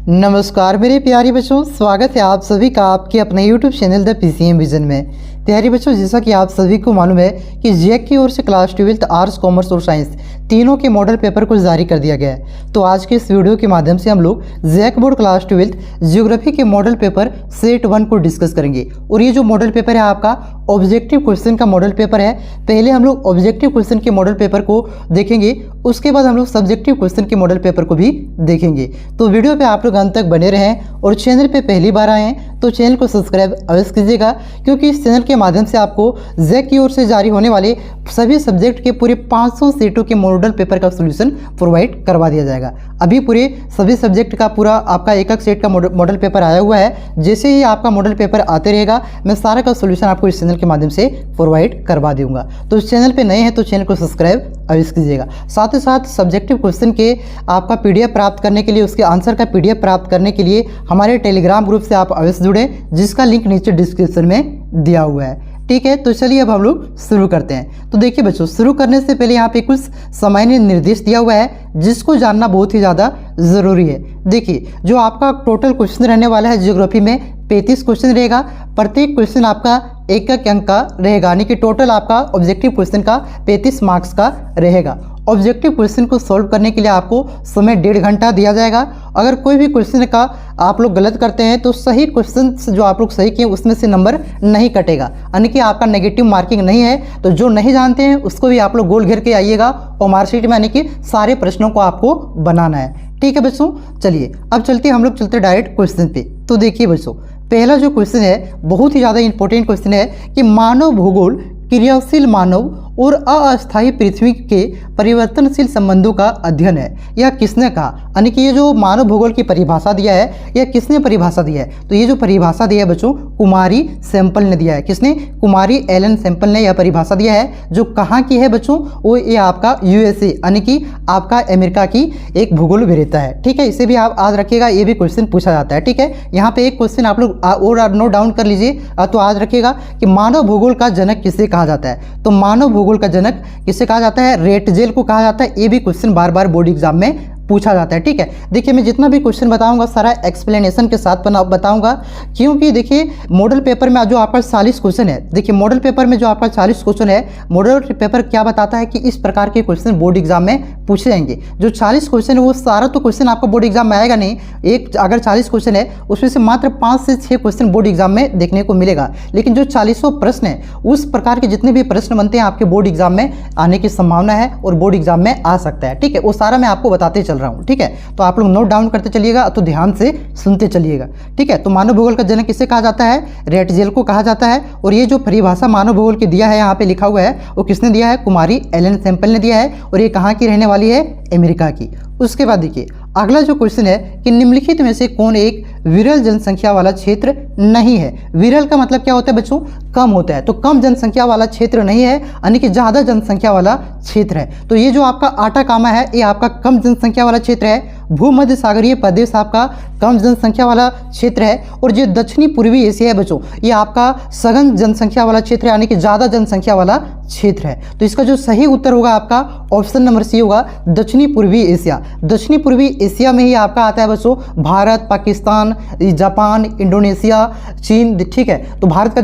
नमस्कार मेरे प्यारे बच्चों, स्वागत है आप सभी का आपके अपने YouTube channel the PCM vision में। प्यारे बच्चों, जैसा कि आप सभी को मालूम है कि जैक की ओर से क्लास 12th आर्ट्स, कॉमर्स और साइंस तीनों के मॉडल पेपर को जारी कर दिया गया है। तो आज के इस वीडियो के माध्यम से हम लोग JAC board class 12th geography के मॉडल पेपर सेट 1 को डिस्कस करेंगे। और ये जो मॉडल पेपर है आपका ऑब्जेक्टिव क्वेश्चन का मॉडल पेपर है। पहले हम लोग ऑब्जेक्टिव क्वेश्चन के मॉडल पेपर को देखेंगे, उसके बाद हम लोग सब्जेक्टिव क्वेश्चन के मॉडल पेपर को भी देखेंगे। तो वीडियो पे आप लोग अंत तक बने रहें और चैनल पे पहली बार आए हैं तो चैनल को सब्सक्राइब अवश्य कीजिएगा, क्योंकि इस चैनल के माध्यम से आपको जैक की ओर से जारी होने वाले सभी सब्जेक्ट के पूरे 500 सेटों के मॉडल पेपर का सॉल्यूशन प्रोवाइड करवा दिया जाएगा। अभी पूरे सभी सब्जेक्ट का पूरा आपका एक एक सेट का मॉडल पेपर आया हुआ है। जैसे ही आपका मॉडल पेपर आते रहेगा मैं सारा का सॉल्यूशन आपको इस चैनल के माध्यम से प्रोवाइड करवा दूंगा। तो इस चैनल पे नए हैं तो चैनल को सब्सक्राइब अवश्य कीजिएगा। साथ ही साथ सब्जेक्टिव क्वेश्चन के आपका PDF प्राप्त करने के लिए, उसके आंसर का PDF प्राप्त करने के लिए हमारे टेलीग्राम ग्रुप से आप अवश्य जुड़ें, जिसका लिंक नीचे डिस्क्रिप्शन में दिया हुआ है। ठीक है, तो चलिए अब हम लोग शुरू करते हैं। तो देखिए बच्चों, शुरू करने से पहले यहाँ पे कुछ सामान्य निर्देश दिया हुआ है जिसको जानना बहुत ही ज़्यादा ज़रूरी है। देखिए, जो आपका टोटल क्वेश्चन रहने वाला है ज्योग्राफी में 35 क्वेश्चन रहेगा। प्रत्येक क्वेश्चन आपका एक अंक का रहेगा, यानी कि टोटल आपका ऑब्जेक्टिव क्वेश्चन का 35 मार्क्स का रहेगा। ऑब्जेक्टिव क्वेश्चन को सॉल्व करने के लिए आपको समय 1.5 घंटा दिया जाएगा। अगर कोई भी क्वेश्चन का आप लोग गलत करते हैं तो सही क्वेश्चन जो आप लोग सही किए उसमें से नंबर नहीं कटेगा, यानी कि आपका नेगेटिव मार्किंग नहीं है। तो जो नहीं जानते हैं उसको भी आप लोग गोल घेर के आइएगा और मार्कशीट में, यानी कि सारे प्रश्नों को आपको बनाना है। ठीक है बच्चों, चलिए अब चलते हम लोग चलते डायरेक्ट क्वेश्चन पे। तो देखिए बच्चों, पहला जो क्वेश्चन है बहुत ही ज़्यादा इंपॉर्टेंट क्वेश्चन है कि मानव भूगोल क्रियाशील मानव और अस्थायी पृथ्वी के परिवर्तनशील संबंधों का अध्ययन है। यह किसने कहा, यानी कि ये जो मानव भूगोल की परिभाषा दिया है यह किसने परिभाषा दिया है? तो ये जो परिभाषा दिया है बच्चों कुमारी सैंपल ने दिया है। किसने? कुमारी एलन सैंपल ने यह परिभाषा दिया है। जो कहाँ की है बच्चों? वो ये आपका USA, यानी कि आपका अमेरिका की एक भूगोल विजेता है। ठीक है, इसे भी आप याद रखिएगा, ये भी क्वेश्चन पूछा जाता है। ठीक है, यहाँ पे एक क्वेश्चन आप लोग और नोट डाउन कर लीजिए। तो याद रखिएगा कि मानव भूगोल का जनक किसे कहा जाता है? तो मानव भूगोल का जनक किसे कहा जाता है? रेटजेल को कहा जाता है। ये भी क्वेश्चन बार बार बोर्ड एग्जाम में पूछा जाता है। ठीक है, देखिए मैं जितना भी क्वेश्चन बताऊंगा सारा एक्सप्लेनेशन के साथ बताऊंगा, क्योंकि देखिए मॉडल पेपर में जो आपका 40 क्वेश्चन है, देखिए मॉडल पेपर में जो आपका 40 क्वेश्चन है, मॉडल पेपर क्या बताता है कि इस प्रकार के क्वेश्चन बोर्ड एग्जाम में पूछे जाएंगे। जो 40 क्वेश्चन है वो सारा तो क्वेश्चन आपका बोर्ड एग्जाम में आएगा नहीं। एक अगर 40 क्वेश्चन है उसमें से मात्र 5 से 6 क्वेश्चन बोर्ड एग्जाम में देखने को मिलेगा, लेकिन जो 40 प्रश्न है उस प्रकार के जितने भी प्रश्न बनते हैं आपके बोर्ड एग्जाम में आने की संभावना है और बोर्ड एग्जाम में आ सकता है। ठीक है, वो सारा मैं आपको बताते चल रहा हूँ। ठीक है, तो आप लोग नोट डाउन करते चलिएगा, तो ध्यान से सुनते चलिएगा। ठीक है, तो मानव भूगोल का जनक किसे कहा जाता है? रेटजेल को कहा जाता है। और ये जो परिभाषा मानव भूगोल की दिया है, यहाँ पे लिखा हुआ है, वो किसने दिया है? कुमारी एलन सैंपल ने दिया है। और ये कहाँ की रहने वाली है? अमेरिका की। उसके बाद देखिए अगला जो क्वेश्चन है कि निम्नलिखित में से कौन एक विरल जनसंख्या वाला क्षेत्र नहीं है? विरल का मतलब क्या होता है बच्चों? कम होता है। तो कम जनसंख्या वाला क्षेत्र नहीं है, यानी कि ज़्यादा जनसंख्या वाला क्षेत्र है। तो ये जो आपका आटाकामा है ये आपका कम जनसंख्या वाला क्षेत्र है। भूमध्य सागरीय प्रदेश आपका कम जनसंख्या वाला क्षेत्र है। और जो दक्षिणी पूर्वी एशिया है बच्चों, ये आपका सघन जनसंख्या वाला क्षेत्र है, यानी कि ज़्यादा जनसंख्या वाला क्षेत्र है। तो इसका जो सही उत्तर होगा आपका ऑप्शन नंबर C होगा, दक्षिणी पूर्वी एशिया। दक्षिणी पूर्वी एशिया में ही आपका आता है बच्चों भारत, पाकिस्तान, जापान, इंडोनेशिया, चीन। ठीक है, तो भारत का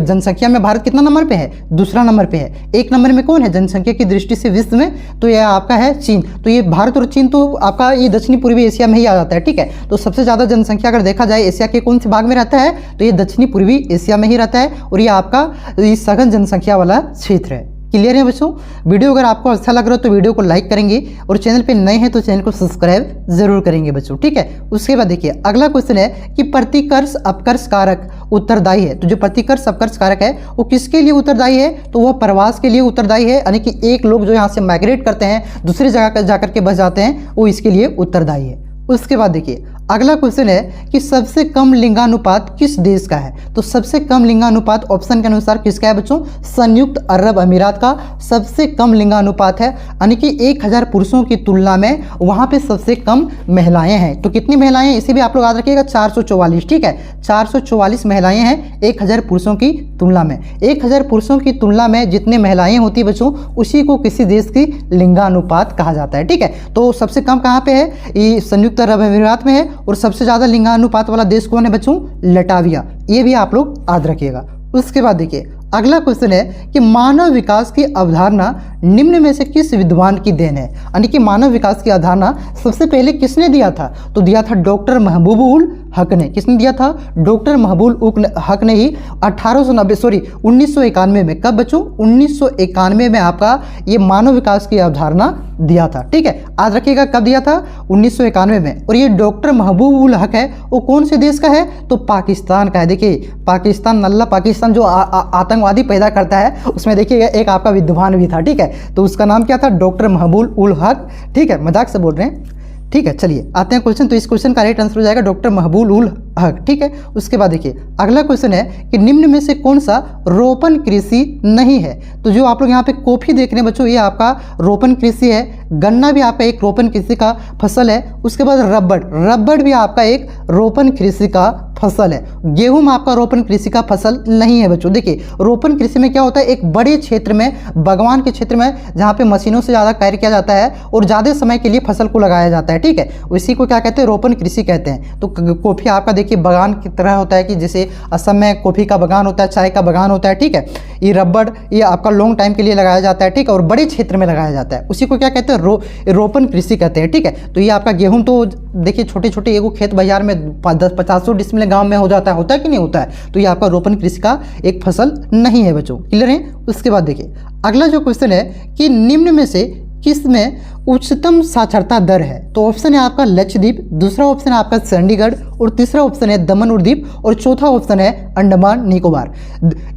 जनसंख्या में भारत कितना नंबर पे है? दूसरा नंबर पे है। एक नंबर में कौन है जनसंख्या की दृष्टि से विश्व में? तो यह आपका है चीन। तो ये भारत और चीन तो आपका ये दक्षिणी पूर्वी एशिया में ही आ जाता है। ठीक है, तो सबसे ज़्यादा जनसंख्या अगर देखा जाए एशिया के कौन से भाग में रहता है? तो ये दक्षिणी पूर्वी एशिया में ही रहता है। और ये आपका सघन जनसंख्या वाला क्षेत्र है। क्लियर है बच्चों? वीडियो अगर आपको अच्छा लग रहा हो तो वीडियो को लाइक करेंगे और चैनल पे नए हैं तो चैनल को सब्सक्राइब जरूर करेंगे बच्चों। ठीक है, उसके बाद देखिए अगला क्वेश्चन है कि प्रतिकर्ष अपकर्ष कारक उत्तरदायी है। तो जो प्रतिकर्ष अपकर्ष कारक है वो किसके लिए उत्तरदायी है? तो वह प्रवास के लिए उत्तरदायी है, यानी कि एक लोग जो यहाँ से माइग्रेट करते हैं दूसरी जगह जाकर के बस जाते हैं, वो इसके लिए उत्तरदायी है। उसके बाद देखिए अगला क्वेश्चन है कि सबसे कम लिंगानुपात किस देश का है? तो सबसे कम लिंगानुपात ऑप्शन के अनुसार किसका है बच्चों? संयुक्त अरब अमीरात का सबसे कम लिंगानुपात है, यानी कि 1000 पुरुषों की तुलना में वहां पे सबसे कम महिलाएं हैं। तो कितनी महिलाएं हैं इसे भी आप लोग याद रखिएगा, 444। ठीक है, 444 महिलाएं हैं 1000 पुरुषों की तुलना में। 1000 पुरुषों की तुलना में जितने महिलाएं होती बच्चों उसी को किसी देश की लिंगानुपात कहा जाता है। ठीक है, तो सबसे कम कहाँ पे है? ये संयुक्त अरब अमीरात में है और सबसे ज़्यादा लिंगानुपात वाला देश कौन है बच्चों? लटाविया। ये भी आप लोग याद रखिएगा। उसके बाद देखिए अगला क्वेश्चन है कि मानव विकास की अवधारणा निम्न में से किस विद्वान की देन है? यानी कि मानव विकास की अवधारणा सबसे पहले किसने दिया था? तो दिया था डॉक्टर महबूब उल हक ने। किसने दिया था? डॉक्टर महबूब उल हक ने ही 1991 में। कब बच्चों? 1991 में आपका ये मानव विकास की अवधारणा दिया था। ठीक है, याद रखिएगा कब दिया था? 1991 में। और ये डॉक्टर महबूब उल हक है वो कौन से देश का है? तो पाकिस्तान का है। देखिए पाकिस्तान, नल्ला पाकिस्तान जो आतंकवादी पैदा करता है उसमें देखिएगा एक आपका विद्वान भी था। ठीक है, तो उसका नाम क्या था? डॉक्टर महबूब उल हक। ठीक है, मजाक से बोल रहे हैं। ठीक है, चलिए आते हैं क्वेश्चन। तो इस क्वेश्चन का राइट आंसर हो जाएगा डॉक्टर महबूब उल हक। ठीक है, उसके बाद देखिए अगला क्वेश्चन है कि निम्न में से कौन सा रोपण कृषि नहीं है? तो जो आप लोग यहाँ पे कॉफी देख रहे हैं बच्चों, ये आपका रोपण कृषि है। गन्ना भी आपका एक रोपण कृषि का फसल है। उसके बाद रबड़ भी आपका एक रोपण कृषि का फसल है। गेहूं आपका रोपण कृषि का फसल नहीं है बच्चों। देखिए रोपण कृषि में क्या होता है? एक बड़े क्षेत्र में, बागवान के क्षेत्र में, जहाँ पे मशीनों से ज़्यादा कार्य किया जाता है और ज़्यादा समय के लिए फसल को लगाया जाता है। ठीक है, उसी को क्या कहते हैं? रोपण कृषि कहते हैं। तो कॉफ़ी आपका देखिए बागान की तरह होता है कि जैसे असम में कॉफ़ी का बागान होता है, चाय का बागान होता है। ठीक है, ये रबड़ ये आपका लॉन्ग टाइम के लिए लगाया जाता है। ठीक है, और बड़े क्षेत्र में लगाया जाता है, उसी को क्या कहते हैं? रोपण कृषि कहते हैं। ठीक है, तो ये आपका गेहूँ तो देखिए छोटे छोटे एगो खेत बाजार में 10-50 डिसमिल गांव में होता है कि नहीं होता है? तो ये आपका रोपण कृषि का एक फसल नहीं है बच्चों। क्लियर है? उसके बाद देखिए अगला जो क्वेश्चन है कि निम्न में से किस में उच्चतम साक्षरता दर है? तो ऑप्शन है आपका लक्षद्वीप, दूसरा ऑप्शन है आपका चंडीगढ़, और तीसरा ऑप्शन है दमन और दीव, और चौथा ऑप्शन है अंडमान निकोबार।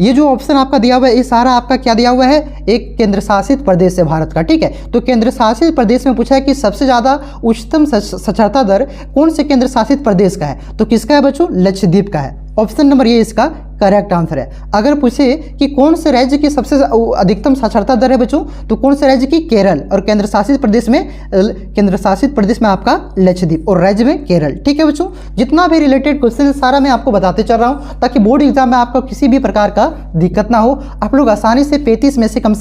ये जो ऑप्शन आपका दिया हुआ है ये सारा आपका क्या दिया हुआ है? एक केंद्र शासित प्रदेश है भारत का। ठीक है, तो केंद्र शासित प्रदेश में पूछा है कि सबसे ज़्यादा उच्चतम साक्षरता दर कौन से केंद्र शासित प्रदेश का है? तो किसका है बच्चों? लक्षद्वीप का है। ऑप्शन नंबर ये इसका करेक्ट आंसर है। अगर पूछे कि कौन से राज्य की सबसे अधिकतम साक्षरता दर है बच्चों, तो कौन से राज्य की? केरल। और केंद्र शासित प्रदेश में आपका लक्षद्वीप, और राज्य में केरल। ठीक है बच्चों, जितना भी रिलेटेड क्वेश्चन है सारा मैं आपको बताते चल रहा हूं ताकि बोर्ड एग्जाम में आपको किसी भी प्रकार का दिक्कत ना हो। आप लोग आसानी से 35 में से कम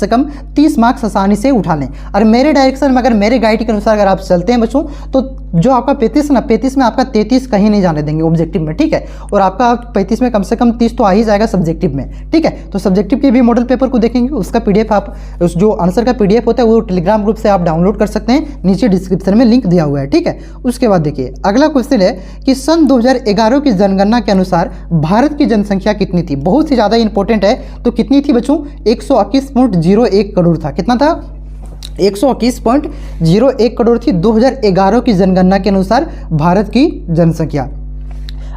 30 मार्क्स आसानी से उठा लें। और मेरे डायरेक्शन में, अगर मेरे गाइड के अनुसार अगर आप चलते हैं बच्चों, तो जो आपका 35 में आपका 33 कहीं नहीं जाने देंगे ऑब्जेक्टिव में। ठीक है, और आपका 35 में कम से कम 30 तो आ ही जाएगा सब्जेक्टिव में। ठीक है, तो सब्जेक्टिव के भी मॉडल पेपर को देखेंगे, उसका पीडीएफ आप, उस जो आंसर का पीडीएफ होता है वो टेलीग्राम ग्रुप से आप डाउनलोड कर सकते हैं, नीचे डिस्क्रिप्शन में लिंक दिया हुआ है। ठीक है, उसके बाद देखिए अगला क्वेश्चन है कि सन 2011 की जनगणना के अनुसार भारत की जनसंख्या कितनी थी? बहुत ही ज़्यादा इंपॉर्टेंट है। तो कितनी थी बच्चों? 121.01 करोड़ था। कितना था? 121.01 करोड़ थी 2011 की जनगणना के अनुसार भारत की जनसंख्या।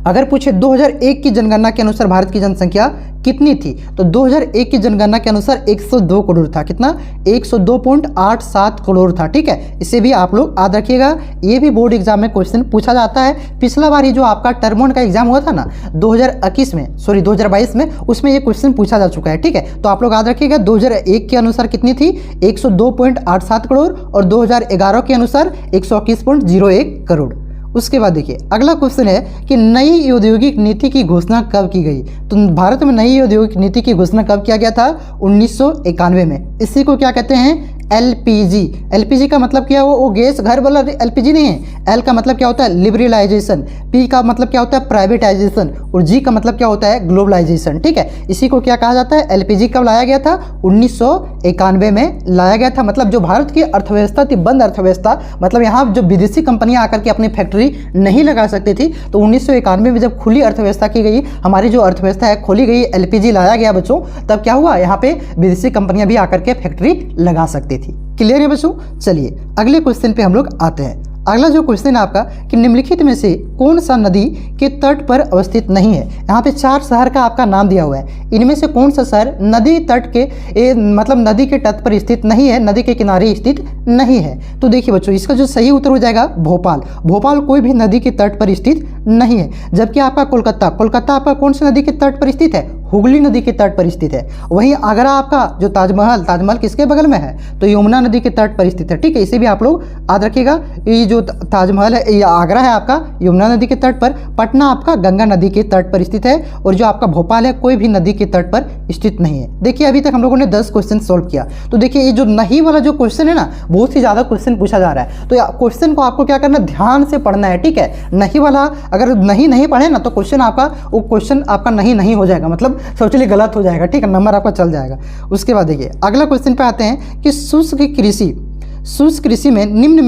अगर पूछे 2001 की जनगणना के अनुसार भारत की जनसंख्या कितनी थी, तो 2001 की जनगणना के अनुसार 102 करोड़ था। कितना? 102.87 करोड़ था। ठीक है, इसे भी आप लोग याद रखिएगा, ये भी बोर्ड एग्जाम में क्वेश्चन पूछा जाता है। पिछला बार ही जो आपका टर्म 1 का एग्जाम हुआ था ना 2022 में, उसमें ये क्वेश्चन पूछा जा चुका है। ठीक है, तो आप लोग याद रखिएगा 2001 के अनुसार कितनी थी? 102.87 करोड़, और 2011 के अनुसार 121.01 करोड़। उसके बाद देखिए अगला क्वेश्चन है कि नई औद्योगिक नीति की घोषणा कब की गई? तो भारत में नई औद्योगिक नीति की घोषणा कब किया गया था? 1991 में। इसी को क्या कहते हैं? एलपीजी। एलपीजी का मतलब क्या है? वो गैस घर वाला एलपीजी नहीं है। एल का मतलब क्या होता है? लिबरलाइजेशन। पी का मतलब क्या होता है? प्राइवेटाइजेशन। और जी का मतलब क्या होता है? ग्लोबलाइजेशन। ठीक है, इसी को क्या कहा जाता है? एलपीजी कब लाया गया था? 1991 में लाया गया था। मतलब जो भारत की अर्थव्यवस्था थी, बंद अर्थव्यवस्था, मतलब यहाँ जो विदेशी कंपनियां आकर के अपनी फैक्ट्री नहीं लगा सकती थी, तो 1991 में जब खुली अर्थव्यवस्था की गई, हमारी जो अर्थव्यवस्था है खोली गई, एलपीजी लाया गया बच्चों, तब क्या हुआ? यहाँ पे विदेशी कंपनियां भी आकर के फैक्ट्री लगा सकती थी। क्लियर है बच्चों? चलिए अगले क्वेश्चन पे हम लोग आते हैं। अगला जो क्वेश्चन है आपका कि निम्नलिखित में से कौन सा नदी के तट पर अवस्थित नहीं है? यहाँ पे 4 शहर का आपका नाम दिया हुआ है, इनमें से कौन सा शहर नदी तट के मतलब नदी के तट पर स्थित नहीं है, नदी के किनारे स्थित नहीं है? तो देखिए बच्चों, इसका जो सही उत्तर हो जाएगा भोपाल। भोपाल कोई भी नदी के तट पर स्थित नहीं है। जबकि आपका कोलकाता आपका कौन सी नदी के तट पर स्थित है? हुगली नदी के तट पर स्थित है। वहीं आगरा आपका जो ताजमहल किसके बगल में है, तो यमुना नदी के तट पर स्थित है। ठीक है, इसे भी आप लोग याद रखिएगा। ये जो ताजमहल है, ये आगरा है आपका यमुना नदी के तट पर, पटना आपका गंगा नदी के तट पर स्थित है, और जो आपका भोपाल है कोई भी नदी के तट पर स्थित नहीं है। देखिए अभी तक हम लोगों ने 10 क्वेश्चन सोल्व किया। तो देखिए ये जो नहीं वाला जो क्वेश्चन है ना, बहुत ही ज़्यादा क्वेश्चन पूछा जा रहा है। तो क्वेश्चन को आपको क्या करना, ध्यान से पढ़ना है। ठीक है, नहीं वाला अगर नहीं पढ़े ना, तो क्वेश्चन आपका नहीं हो जाएगा, मतलब सोचलिए गलत हो जाएगा। ठीक है, नंबर आपका चल जाएगा। उसके बाद देखिए अगला क्वेश्चन पे आते हैं कि शुष्क कृषि में निम्न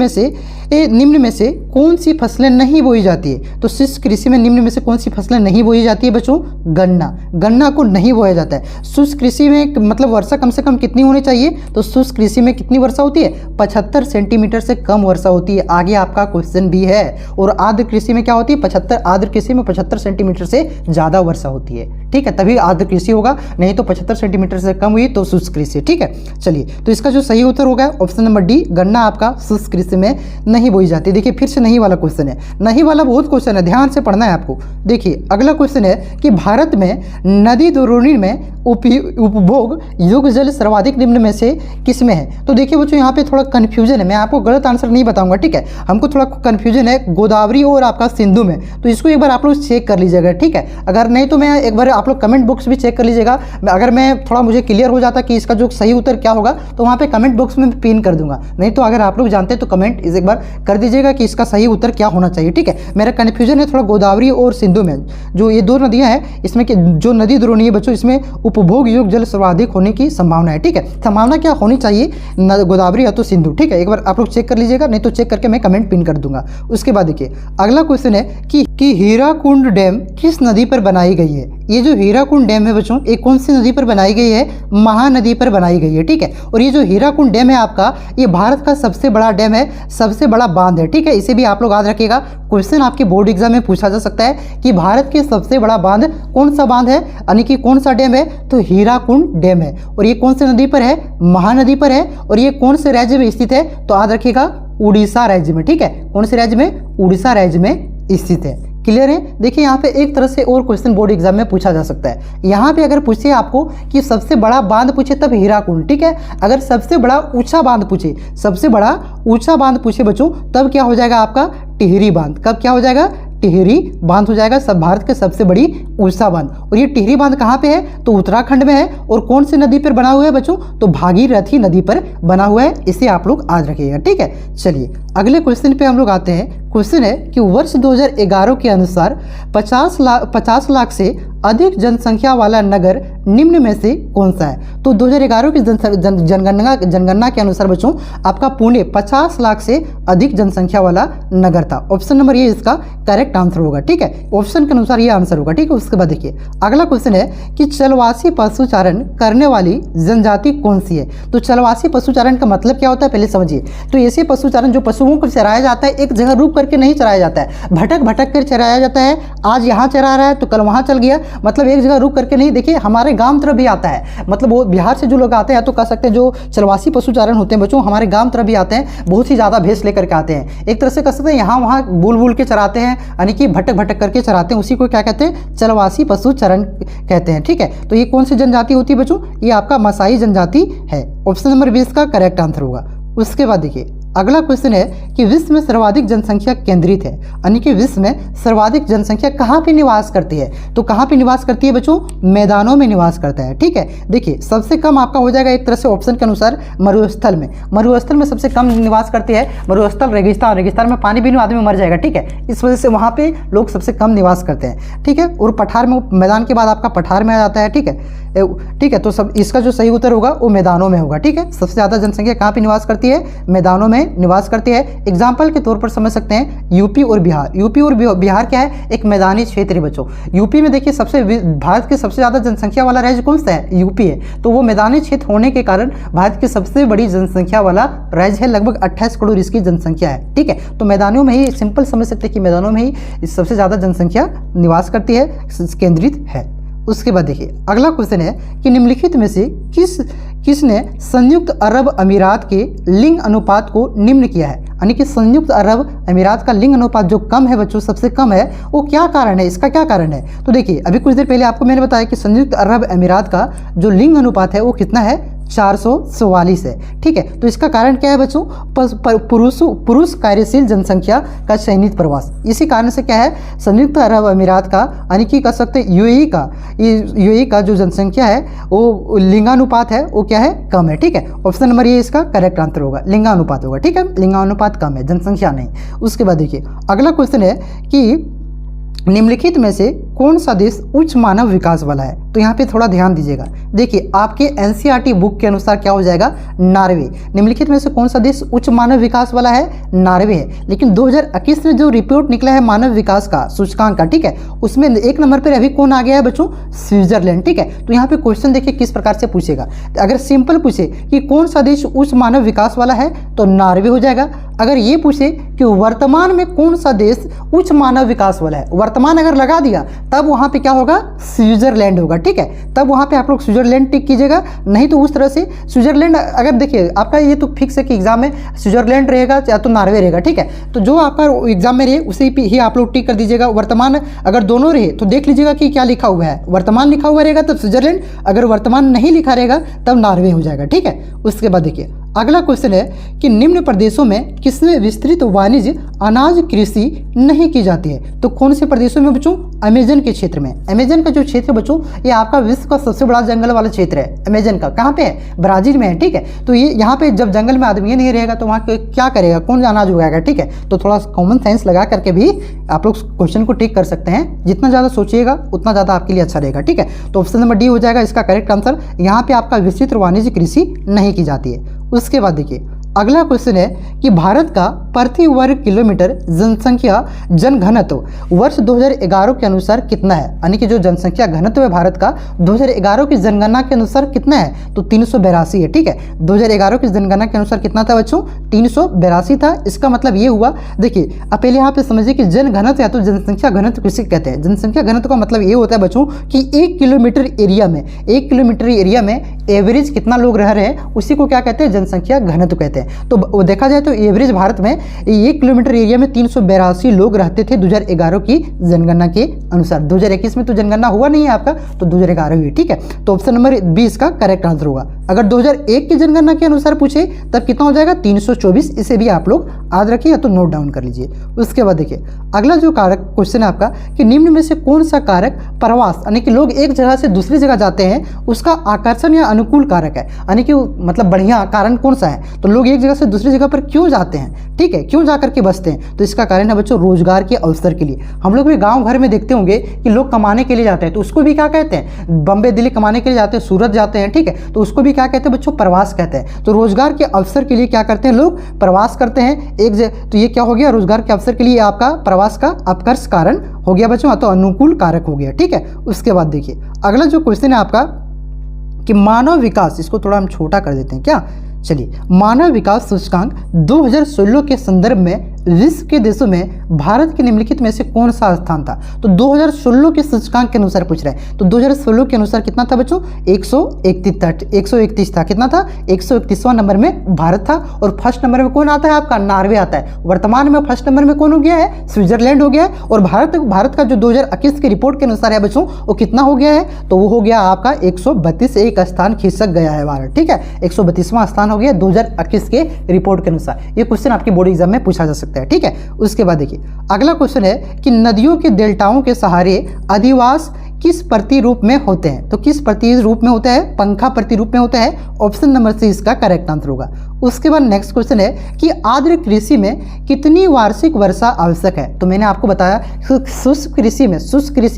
में से कौन सी फसलें नहीं बोई जाती है। तो शुष्क कृषि में निम्न में से कौन सी फसलें नहीं बोई जाती है बच्चों, गन्ना को नहीं बोया जाता है। शुष्क कृषि में मतलब वर्षा कम से कम कितनी होनी चाहिए, तो शुष्क कृषि में कितनी वर्षा होती है, 75 सेंटीमीटर से कम वर्षा होती है। आगे आपका क्वेश्चन भी है। और आर्द्र कृषि में क्या होती है, आर्द्र कृषि में 75 सेंटीमीटर से ज़्यादा वर्षा होती है। ठीक है, तभी आर्द्र कृषि होगा, नहीं तो 75 सेंटीमीटर से कम हुई तो शुष्क कृषि। ठीक है, चलिए तो इसका जो सही उत्तर होगा ऑप्शन नंबर डी, गन्ना आपका शुष्क कृषि में नहीं बोई जाती। देखिए फिर से नहीं वाला क्वेश्चन है, नहीं वाला बहुत क्वेश्चन है, ध्यान से पढ़ना है आपको। देखिए अगला क्वेश्चन है कि भारत में नदी द्रोणी में उपभोग योग्य जल सर्वाधिक निम्न में से किस में है। तो देखिए बच्चों यहाँ पे थोड़ा कन्फ्यूजन है, मैं आपको गलत आंसर नहीं बताऊंगा। ठीक है, हमको थोड़ा कन्फ्यूजन है गोदावरी और आपका सिंधु में, तो इसको एक बार आप लोग चेक कर लीजिएगा। ठीक है, अगर नहीं तो मैं एक बार आप लोग कमेंट बॉक्स भी चेक कर लीजिएगा। अगर मैं थोड़ा मुझे क्लियर हो जाता कि इसका जो सही उत्तर क्या होगा, तो वहाँ पे कमेंट बॉक्स में पिन कर दूंगा। नहीं तो अगर आप लोग जानते हैं तो कमेंट एक बार कर दीजिएगा कि इसका सही उत्तर क्या होना चाहिए। ठीक है, मेरा कन्फ्यूजन है थोड़ा गोदावरी और सिंधु में, जो ये दो नदियाँ हैं, इसमें जो नदी द्रोणी है बच्चों, इसमें उपभोग योग्य जल सर्वाधिक होने की संभावना है। ठीक है, संभावना क्या होनी चाहिए, गोदावरी या तो सिंधु। ठीक है, एक बार आप लोग चेक कर लीजिएगा, नहीं तो चेक करके मैं कमेंट पिन कर दूंगा। उसके बाद देखिए अगला क्वेश्चन है कि हीराकुंड डैम किस नदी पर बनाई गई है। ये जो हीराकुंड डैम है बच्चों, ये कौन सी नदी पर बनाई गई है, महानदी पर बनाई गई है। ठीक है, और ये जो हीराकुंड डैम है आपका, ये भारत का सबसे बड़ा डैम है, सबसे बड़ा बांध है। ठीक है, इसे भी आप लोग याद रखिएगा, क्वेश्चन आपके बोर्ड एग्जाम में पूछा जा सकता है कि भारत के सबसे बड़ा बांध कौन सा बांध है, यानी कि कौन सा डैम है, तो हीराकुंड डैम है। और ये कौन सी नदी पर है, महानदी पर है। और ये कौन से राज्य में स्थित है, तो याद रखिएगा उड़ीसा राज्य में। ठीक है, कौन से राज्य में, उड़ीसा राज्य में स्थित है। क्लियर है। देखिए यहाँ पे एक तरह से और क्वेश्चन बोर्ड एग्जाम में पूछा जा सकता है। यहाँ पे अगर पूछे आपको कि सबसे बड़ा बांध पूछे तब हीराकुंड। ठीक है, अगर सबसे बड़ा ऊंचा बांध पूछे, सबसे बड़ा ऊंचा बांध पूछे बच्चों, तब क्या हो जाएगा आपका टिहरी बांध। कब क्या हो जाएगा, टिहरी बांध हो जाएगा, सब भारत के सबसे बड़ी ऊंचा बांध। और ये टिहरी बांध कहाँ पे है, तो उत्तराखंड में है। और कौन सी नदी पर बना हुआ है बच्चों, तो भागीरथी नदी पर बना हुआ है। इसे आप लोग याद रखिएगा। ठीक है, चलिए अगले क्वेश्चन पे हम लोग आते हैं। क्वेश्चन है कि वर्ष 2011 के अनुसार 50 लाख से अधिक जनसंख्या वाला नगर निम्न में से कौन सा है। तो 2011 की जनगणना के अनुसार बच्चों आपका पुणे 50 लाख से अधिक जनसंख्या वाला नगर था। ऑप्शन नंबर ये इसका करेक्ट आंसर होगा। ठीक है, ऑप्शन के अनुसार ये आंसर होगा। ठीक है, उसके बाद देखिए अगला क्वेश्चन है कि चलवासी पशुचारण करने वाली जनजाति कौन सी है। तो चलवासी पशुचारण का मतलब क्या होता है पहले समझिए। तो ऐसे पशुचारण जो पशुओं को चराया जाता है, एक जगह रुक करके नहीं चराया जाता है, भटक भटक कर चराया जाता है। आज यहाँ चरा रहा है तो कल वहाँ चल गया, मतलब एक जगह रुक करके नहीं। देखिए हमारे गांव तरफ भी आता है, मतलब वो बिहार से जो लोग आते हैं तो कह सकते हैं जो चलवासी पशुचारण होते हैं बच्चों, हमारे गांव तरफ भी आते हैं, बहुत ही ज़्यादा भैंस लेकर के आते हैं। एक तरह से कह सकते हैं यहाँ वहाँ बुल के चराते हैं, यानी कि भटक भटक करके चराते हैं, उसी को क्या कहते हैं, चलवासी पशुचारण कहते हैं। ठीक है, तो ये कौन सी जनजाति होती है बच्चों, ये आपका मसाई जनजाति है। ऑप्शन नंबर 20 का करेक्ट आंसर होगा। उसके बाद देखिए अगला क्वेश्चन है कि विश्व में सर्वाधिक जनसंख्या केंद्रित है, यानी कि विश्व में सर्वाधिक जनसंख्या कहाँ पे निवास करती है। तो कहाँ पे निवास करती है बच्चों, मैदानों में निवास करता है। ठीक है, देखिए सबसे कम आपका हो जाएगा एक तरह से ऑप्शन के अनुसार मरुस्थल में। मरुस्थल में सबसे कम निवास करती है मरुस्थल, रेगिस्तान में पानी भी नहीं, आदमी मर जाएगा। ठीक है, इस वजह से वहाँ पे लोग सबसे कम निवास करते हैं। ठीक है, और पठार में, मैदान के बाद आपका पठार में आ जाता है। ठीक है, तो सब इसका जो सही उत्तर होगा वो मैदानों में होगा। ठीक है, सबसे ज़्यादा जनसंख्या कहाँ पे निवास करती है, मैदानों में निवास करती है। एग्जाम्पल के तौर पर समझ सकते हैं यूपी और बिहार। यूपी और बिहार क्या है, एक मैदानी क्षेत्र है बच्चों। यूपी में देखिए भारत के सबसे ज़्यादा जनसंख्या वाला राज्य कौन सा है, यूपी है। तो वो मैदानी क्षेत्र होने के कारण भारत की सबसे बड़ी जनसंख्या वाला राज्य है, लगभग 28 करोड़ इसकी जनसंख्या है। ठीक है, तो मैदानों में ही सिंपल समझ सकते हैं कि मैदानों में ही सबसे ज़्यादा जनसंख्या निवास करती है, केंद्रित है। उसके बाद देखिए अगला क्वेश्चन है कि निम्नलिखित में से किसने संयुक्त अरब अमीरात के लिंग अनुपात को निम्न किया है? यानी कि संयुक्त अरब अमीरात का लिंग अनुपात जो कम है बच्चों, सबसे कम है, वो क्या कारण है, इसका क्या कारण है? तो देखिए, अभी कुछ देर पहले आपको मैंने बताया कि संयुक्त अरब अमीरात का जो लिंग अनुपात है वो कितना है, 444 है। ठीक है, तो इसका कारण क्या है बच्चों? पुरुष कार्यशील जनसंख्या का चयनित प्रवास। इसी कारण से क्या है, संयुक्त अरब अमीरात का, यानी कि कह सकते हैं यूएई का जो जनसंख्या है वो लिंगानुपात है वो क्या है, कम है। ठीक है, ऑप्शन नंबर ये इसका करेक्ट आंसर होगा, लिंगानुपात होगा। ठीक है, लिंगानुपात कम है, जनसंख्या नहीं। उसके बाद देखिए अगला क्वेश्चन है कि निम्नलिखित में से कौन सा देश उच्च मानव विकास वाला है? तो यहाँ पे थोड़ा ध्यान दीजिएगा। देखिए आपके एनसीईआरटी बुक के अनुसार क्या हो जाएगा, नॉर्वे। निम्नलिखित में से कौन सा देश उच्च मानव विकास वाला है? नॉर्वे है। लेकिन 2021 में जो रिपोर्ट निकला है मानव विकास का सूचकांक का, ठीक है, उसमें 1 नंबर पर अभी कौन आ गया है बच्चों? स्विट्जरलैंड। ठीक है, तो यहाँ पे क्वेश्चन देखिए किस प्रकार से पूछेगा। अगर सिंपल पूछे कि कौन सा देश उच्च मानव विकास वाला है तो नॉर्वे हो जाएगा। अगर ये पूछे कि वर्तमान में कौन सा देश उच्च मानव विकास वाला है, वर्तमान अगर लगा दिया तब वहां पे क्या होगा, स्विट्जरलैंड होगा। ठीक है, तब वहां पे आप लोग स्विट्जरलैंड टिक कीजिएगा, नहीं तो उस तरह से स्विट्जरलैंड, अगर देखिए आपका ये तो फिक्स है कि एग्जाम में स्विट्जरलैंड रहेगा या तो नॉर्वे रहेगा। ठीक है, तो जो आपका एग्जाम में रहे उसे ही आप लोग टिक कर दीजिएगा। वर्तमान अगर दोनों रहे तो देख लीजिएगा कि क्या लिखा हुआ है, वर्तमान लिखा हुआ रहेगा तब स्विट्जरलैंड, अगर वर्तमान नहीं लिखा रहेगा तब नॉर्वे हो जाएगा। ठीक है, उसके बाद देखिए अगला क्वेश्चन है कि निम्न प्रदेशों में किसमें विस्तृत वाणिज्य अनाज कृषि नहीं की जाती है? तो कौन से प्रदेशों में बच्चों? अमेजन के क्षेत्र में। अमेजन का जो क्षेत्र बच्चों, ये आपका विश्व का सबसे बड़ा जंगल वाला क्षेत्र है। अमेजन का कहाँ पे है? ब्राजील में है। ठीक है, तो ये यहाँ पे जब जंगल में आदमी नहीं रहेगा तो वहाँ क्या करेगा, कौन अनाज उगाएगा? ठीक है, तो थोड़ा कॉमन सेंस लगा करके भी आप लोग क्वेश्चन को टिक कर सकते हैं। जितना ज़्यादा सोचिएगा उतना ज़्यादा आपके लिए अच्छा रहेगा। ठीक है, तो ऑप्शन नंबर डी हो जाएगा इसका करेक्ट आंसर। यहाँ पे आपका विस्तृत वाणिज्य कृषि नहीं की जाती है। उसके बाद देखिए अगला क्वेश्चन है कि भारत का प्रति वर्ग किलोमीटर जनसंख्या जनघनत्व वर्ष 2011 के अनुसार कितना है? यानी कि जो जनसंख्या घनत्व है भारत का 2011 की जनगणना के अनुसार कितना है? तो 382 है। ठीक है, 2011 की जनगणना के अनुसार कितना था बच्चों? 382 था। इसका मतलब ये हुआ, देखिए अब पहले यहाँ पे समझिए कि जनघनत्व या तो जनसंख्या घनत्व किसे कहते हैं? जनसंख्या घनत्व का मतलब ये होता है बच्चों कि 1 किलोमीटर एरिया में एवरेज कितना लोग रह रहे हैं उसी को क्या कहते हैं? जनसंख्या घनत्व कहते हैं। तो देखा जाए तो एवरेज भारत में 1 किलोमीटर एरिया में 382 लोग रहते थे 2011 की जनगणना के अनुसार। 2021 में तो जनगणना हुआ नहीं है आपका, तो 2011 हुई। ठीक है, तो ऑप्शन नंबर 20 का करेक्ट आंसर होगा। अगर 2001 की जनगणना के अनुसार पूछे तब कितना हो जाएगा? 324। इसे भी आप लोग याद रखिए या तो नोट डाउन कर लीजिए। उसके बाद देखिए अगला जो कारक क्वेश्चन है आपका कि निम्न में से कौन सा कारक प्रवास, यानी कि लोग एक जगह से दूसरी जगह जाते हैं, उसका आकर्षण या अनुकूल कारक है? यानी कि मतलब बढ़िया कारण कौन सा है? तो लोग एक जगह से दूसरी जगह पर क्यों जाते हैं? ठीक है, क्यों जाकर के बसते हैं? तो इसका कारण है बच्चों रोजगार के अवसर के लिए। हम लोग भी गांव घर में देखते होंगे कि लोग कमाने के लिए जाते हैं, तो उसको भी क्या कहते हैं? बम्बे दिल्ली कमाने के लिए जाते हैं, सूरत जाते हैं। ठीक है, तो उसको भी क्या कहते हैं बच्चों? प्रवास कहते हैं। तो रोजगार के अवसर के लिए क्या करते हैं लोग? प्रवास करते हैं तो ये क्या हो गया? रोजगार के अवसर के लिए आपका प्रवास का अपकर्ष कारण हो गया बच्चों, तो अनुकूल कारक हो गया। ठीक है, उसके बाद देखिए अगला जो क्वेश्चन है आपका कि मानव विकास, इसको थोड़ा हम छोटा कर देते हैं क्या, चलिए, मानव विकास सूचकांक 2016 के संदर्भ में विश्व के देशों में भारत के निम्नलिखित में से कौन सा स्थान था? तो 2016 के सूचकांक के अनुसार पूछ रहे हैं। तो 2016 के अनुसार कितना था बच्चों? 131 था। कितना था? 131वां नंबर में भारत था। और फर्स्ट नंबर में कौन आता है आपका? नॉर्वे आता है। वर्तमान में फर्स्ट नंबर में कौन हो गया है? स्विट्जरलैंड हो गया है। और भारत का जो 2021 की रिपोर्ट के अनुसार है बच्चों वो कितना हो गया है? तो वो हो गया आपका 132, एक स्थान खिसक गया है भारत। ठीक है, 132वां स्थान हो गया 2021 के रिपोर्ट के अनुसार। ये क्वेश्चन आपके बोर्ड एग्जाम में पूछा जा सकता है। ठीक है, उसके बाद देखिए अगला क्वेश्चन है कि नदियों के डेल्टाओं के सहारे अधिवास किस प्रतिरूप में होते हैं? तो किस प्रतिरूप में होता है? पंखा प्रतिरूप में होता है। ऑप्शन नंबर सी इसका करेक्ट आंसर होगा। उसके बाद नेक्स्ट क्वेश्चन है कि आर्द्र कृषि में कितनी वार्षिक वर्षा आवश्यक है? तो मैंने आपको बताया शुष्क कृषि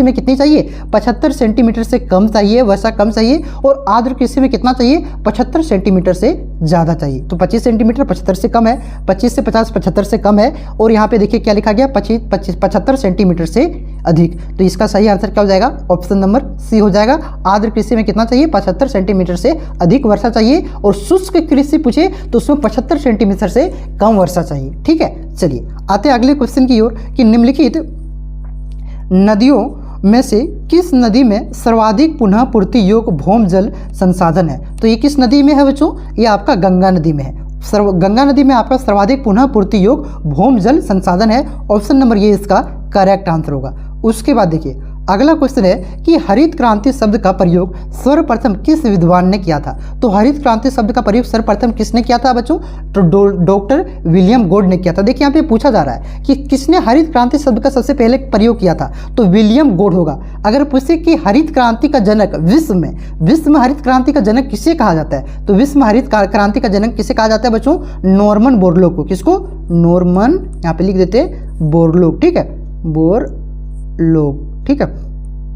में कितनी चाहिए? 75 सेंटीमीटर से कम चाहिए, वर्षा कम चाहिए। और आर्द्र कृषि में कितना चाहिए? 75 सेंटीमीटर से ज़्यादा चाहिए। तो 25 सेंटीमीटर 75 से कम है, 25 से 50 75 से कम है। और यहाँ पे देखिए क्या लिखा गया? 75 सेंटीमीटर से अधिक। तो इसका सही आंसर क्या हो जाएगा? ऑप्शन नंबर सी हो जाएगा। आर्द्र कृषि में कितना चाहिए? 75 सेंटीमीटर से अधिक वर्षा चाहिए। और शुष्क कृषि पूछे तो उसमें 75 सेंटीमीटर से कम वर्षा चाहिए। ठीक है, चलिए आते हैं अगले क्वेश्चन की ओर कि निम्नलिखित नदियों में से किस नदी में सर्वाधिक पुनः पूर्ति योग्य भौम जल संसाधन है? तो ये किस नदी में है बच्चों? ये आपका गंगा नदी में है। गंगा नदी में आपका सर्वाधिक पुनः पूर्ति योग्य भौम जल संसाधन है। ऑप्शन नंबर ये इसका करेक्ट आंसर होगा। उसके बाद देखिए अगला क्वेश्चन है कि हरित क्रांति शब्द का प्रयोग सर्वप्रथम किस विद्वान ने किया था? तो हरित क्रांति शब्द का प्रयोग सर्वप्रथम किसने किया था बच्चों? तो डॉक्टर विलियम गोड ने किया था। देखिए यहाँ पे पूछा जा रहा है कि किसने हरित क्रांति शब्द का सबसे पहले प्रयोग किया था, तो विलियम गोड होगा। अगर पूछे कि हरित क्रांति का जनक विश्व में हरित क्रांति का जनक किसे कहा जाता है, तो विश्व में हरित क्रांति का जनक किसे कहा जाता है बच्चों? नॉर्मन बोरलॉग को। किसको? नॉर्मन, यहाँ पे लिख देते बोरलॉग, ठीक है, बोरलॉग, ठीक है।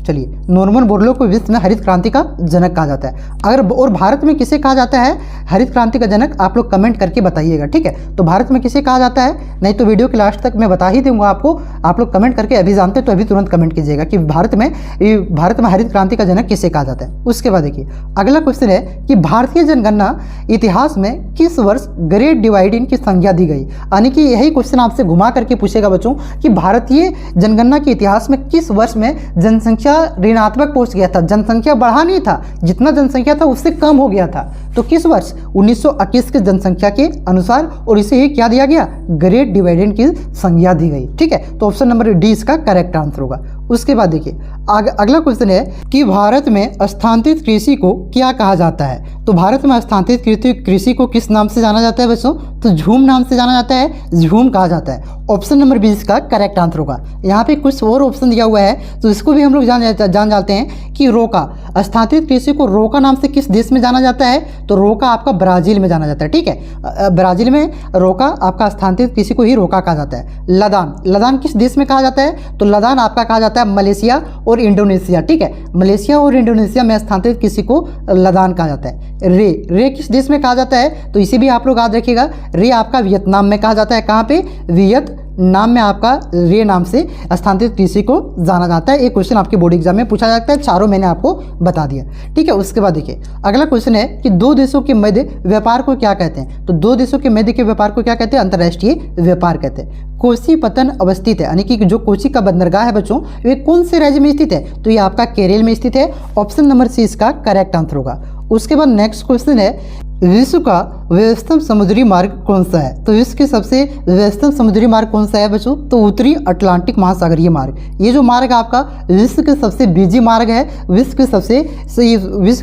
चलिए, नॉर्मन बोरलॉग को विश्व में हरित क्रांति का जनक कहा जाता है। अगर और भारत में किसे कहा जाता है हरित क्रांति का जनक, आप लोग कमेंट करके बताइएगा, ठीक है। तो भारत में किसे कहा जाता है, नहीं तो वीडियो के लास्ट तक मैं बता ही दूंगा आपको। आप लोग कमेंट करके अभी जानते तो अभी तुरंत कमेंट कीजिएगा कि भारत में हरित क्रांति का जनक किसे कहा जाता है। उसके बाद देखिए अगला क्वेश्चन है कि भारतीय जनगणना इतिहास में किस वर्ष ग्रेट डिवाइड की संज्ञा दी गई? यानी कि यही क्वेश्चन आपसे घुमा करके पूछेगा बच्चों कि भारतीय जनगणना के इतिहास में किस वर्ष में जनसंख्या ऋणात्मक पहुंच गया था, जनसंख्या बढ़ा नहीं था, जितना जनसंख्या था उससे कम हो गया था। तो किस वर्ष? 1921 की जनसंख्या के अनुसार, और इसे ही क्या दिया गया? ग्रेट डिवाइडेंड की संज्ञा दी गई, ठीक है। तो ऑप्शन नंबर डी इसका करेक्ट आंसर होगा। उसके बाद देखिए अगला क्वेश्चन है कि भारत में स्थानांतरित कृषि को क्या कहा जाता है? तो भारत में स्थानांतरित कृषि को किस नाम से जाना जाता है बच्चों? तो झूम नाम से जाना जाता है, झूम कहा जाता है। ऑप्शन नंबर 20 का करेक्ट आंसर होगा। यहाँ पे कुछ और ऑप्शन दिया हुआ है तो इसको भी हम लोग जान जाते हैं कि रोका, स्थानांतरित कृषि को रोका नाम से किस देश में जाना जाता है? तो रोका आपका ब्राजील में जाना जाता है, ठीक है। ब्राजील में रोका आपका स्थानांतरित कृषि को ही रोका कहा जाता है। लदान किस देश में कहा जाता है? तो लदान आपका कहा जाता है मलेशिया और इंडोनेशिया, ठीक है। मलेशिया और इंडोनेशिया में स्थानांतरित कृषि को लदान कहा जाता है। रे किस देश में कहा जाता है? तो इसे भी आप लोग याद रखिएगा, रे आपका वियतनाम में कहा जाता है। कहाँ पे? वियतनाम में आपका रे नाम से स्थानांतरित कृषि को जाना जाता है। एक क्वेश्चन आपके बोर्ड एग्जाम में पूछा जाता है, चारों मैंने आपको बता दिया, ठीक है। उसके बाद देखिए अगला क्वेश्चन है कि दो देशों के मध्य व्यापार को क्या कहते हैं? तो दो देशों के मध्य के व्यापार को क्या कहते हैं? अंतर्राष्ट्रीय व्यापार कहते हैं। कोसी पत्तन अवस्थित है, यानी कि जो कोची का बंदरगाह है बच्चों, वे कौन से राज्य में स्थित है? तो ये आपका केरल में स्थित है। ऑप्शन नंबर सी इसका करेक्ट आंसर होगा। उसके बाद नेक्स्ट क्वेश्चन है विश्व का व्यस्तम समुद्री मार्ग कौन सा है? तो विश्व के सबसे व्यस्तम समुद्री मार्ग कौन सा है बच्चों? तो उत्तरी अटलांटिक महासागरीय मार्ग। ये जो मार्ग आपका विश्व के सबसे बिजी मार्ग है, विश्व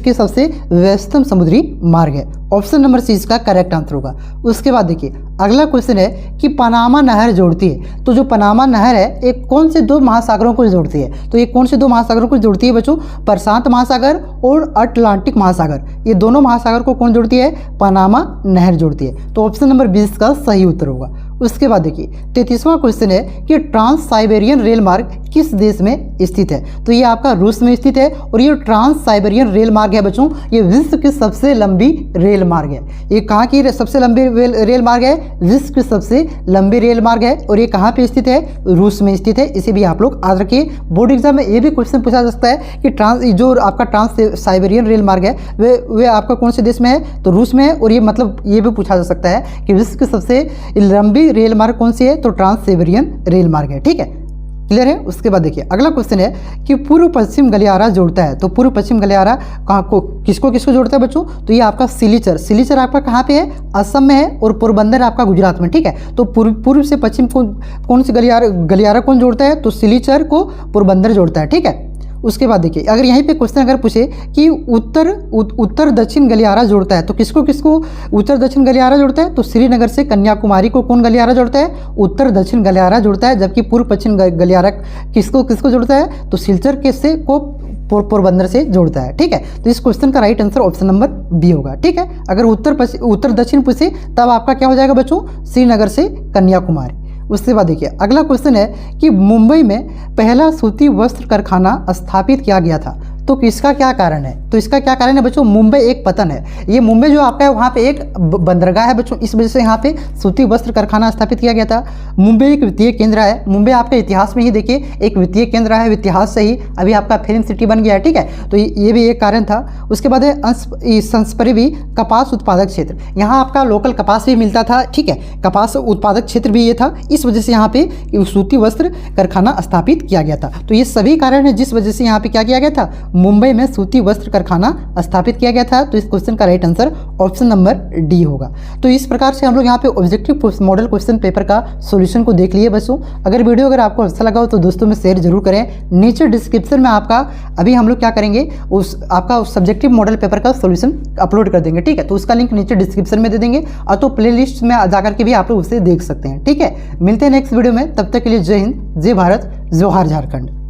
के सबसे व्यस्तम समुद्री मार्ग है। ऑप्शन नंबर सी इसका करेक्ट आंसर होगा। उसके बाद देखिए अगला क्वेश्चन है कि पनामा नहर जोड़ती है। तो जो पनामा नहर है एक कौन से दो महासागरों को जोड़ती है? तो ये कौन से दो महासागरों को जोड़ती है बच्चों? प्रशांत महासागर और अटलांटिक महासागर। ये दोनों महासागर को कौन जोड़ती है? पनामा नहर जोड़ती है। तो ऑप्शन नंबर 20 का सही उत्तर होगा। उसके बाद देखिए 33वां क्वेश्चन है कि ट्रांस साइबेरियन रेल मार्ग किस देश में स्थित है? तो ये आपका रूस में स्थित है और ये ट्रांस साइबेरियन रेल मार्ग है बच्चों, ये विश्व की सबसे लंबी रेल मार्ग है। ये कहाँ की सबसे लंबी रेल मार्ग है? विश्व की सबसे लंबी रेल मार्ग है। और ये कहाँ पे स्थित है? रूस में स्थित है। इसे भी आप लोग याद रखिए, बोर्ड एग्जाम में ये भी क्वेश्चन पूछा जा सकता है कि जो आपका ट्रांस साइबेरियन रेल मार्ग है वे आपका कौन से देश में है? तो रूस में है। और ये मतलब ये भी पूछा जा सकता है कि विश्व की सबसे लंबी रेल मार्ग कौन सी है? तो ट्रांस साइबेरियन रेल मार्ग है, ठीक है। क्लियर है? उसके बाद देखिए अगला क्वेश्चन है कि पूर्व पश्चिम गलियारा जोड़ता है। तो पूर्व पश्चिम गलियारा कहाँ को किसको जोड़ता है बच्चों? तो ये आपका सिलीचर आपका कहाँ पे है? असम में है और पोरबंदर आपका गुजरात में, ठीक है। तो पूर्व से पश्चिम को कौन सी गलियारा कौन जोड़ता है? तो सिलीचर को पोरबंदर जोड़ता है, ठीक है। उसके बाद देखिए अगर यहीं पे क्वेश्चन अगर पूछे कि उत्तर दक्षिण गलियारा जोड़ता है, तो किसको उत्तर दक्षिण गलियारा जोड़ता है? तो श्रीनगर से कन्याकुमारी को कौन गलियारा जोड़ता है? उत्तर दक्षिण गलियारा जोड़ता है। जबकि पूर्व पश्चिम गलियारा किसको जोड़ता है? तो सिलचर के से को पोरबंदर से जोड़ता है, ठीक है। तो इस क्वेश्चन का right answer option number B होगा, ठीक है। अगर उत्तर दक्षिण पूछे तब आपका क्या हो जाएगा बच्चों? श्रीनगर से कन्याकुमारी। उसके बाद देखिए अगला क्वेश्चन है कि मुंबई में पहला सूती वस्त्र कारखाना स्थापित किया गया था। तो इसका क्या कारण है? तो इसका क्या कारण है बच्चों? मुंबई एक पतन है। ये मुंबई जो आपका है वहाँ पे एक बंदरगाह है बच्चों, इस वजह से यहाँ पे सूती वस्त्र कारखाना स्थापित किया गया था। मुंबई एक वित्तीय केंद्र है। मुंबई आपके इतिहास में ही देखिए एक वित्तीय केंद्र है, इतिहास से ही अभी आपका फिल्म सिटी बन गया है, ठीक है। तो ये भी एक कारण था। उसके बाद है संस्परिवी कपास उत्पादक क्षेत्र, यहाँ आपका लोकल कपास भी मिलता था, ठीक है। कपास उत्पादक क्षेत्र भी ये था, इस वजह से यहाँ पे सूती वस्त्र कारखाना स्थापित किया गया था। तो ये सभी कारण है जिस वजह से यहाँ पे क्या किया गया था, मुंबई में सूती वस्त्र कारखाना स्थापित किया गया था। तो इस क्वेश्चन का right answer option number D होगा। तो इस प्रकार से हम लोग यहाँ पे ऑब्जेक्टिव मॉडल क्वेश्चन पेपर का सॉल्यूशन को देख लिए बच्चों। अगर वीडियो अगर आपको अच्छा लगा हो तो दोस्तों में शेयर जरूर करें। नीचे डिस्क्रिप्शन में आपका अभी हम लोग क्या करेंगे, उस आपका सब्जेक्टिव मॉडल पेपर का सॉल्यूशन अपलोड कर देंगे, ठीक है। तो उसका लिंक नीचे डिस्क्रिप्शन में दे देंगे और तो प्लेलिस्ट में जाकर के भी आप लोग उसे देख सकते हैं, ठीक है। मिलते हैं नेक्स्ट वीडियो में, तब तक के लिए जय हिंद, जय भारत, जोहार झारखंड।